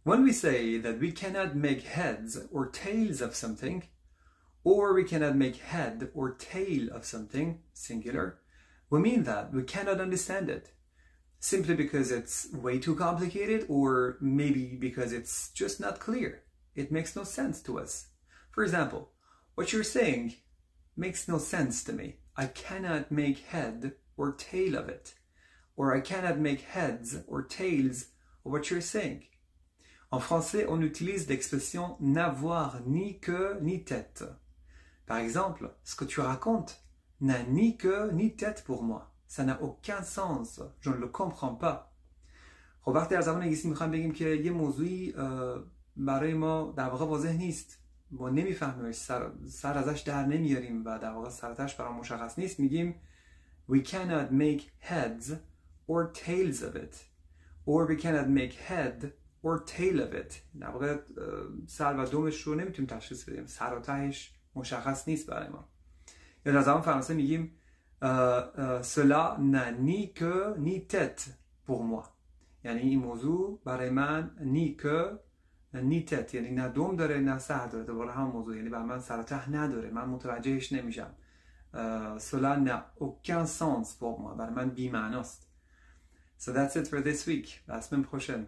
When we say that we cannot make heads or tails of something, or we cannot make head or tail of something, singular, we mean that we cannot understand it, simply because it's way too complicated, or maybe because it's just not clear. It makes no sense to us. For example, what you're saying makes no sense to me. I cannot make head or tail of it, or I cannot make heads or tails of what you're saying. En français, on utilise l'expression n'avoir ni queue ni tête. Par exemple, ce que tu racontes n'a ni queue ni tête pour moi. Ça n'a aucun sens. Je ne le comprends pas. خب وقتی در زبان انگلیسی میخوایم بگیم که یه موضوعی برای ما در واقع واضح نیست، ما نمیفهمیمش، سر ازش در نمیاریم و در واقع سرتش برای مشخص نیست، میگیم we cannot make heads or tails of it, or we cannot make head or tail of it. در واقع سر و دومش رو نمیتونیم تشخیص بدیم، سر و تهش مشخص نیست برای ما. یا در زبان فرانسه میگیم cela n'a ni queue ni tête pour moi. یعنی این موضوع برای من ni queue ni tête، یعنی نه دوم داره نه سر داره، دوباره هم موضوع، یعنی برای من سر و ته نداره، من متوجهش نمیشم. cela n'a aucun sens pour moi، برای من بی معناست. So that's it for this week. La semaine prochaine.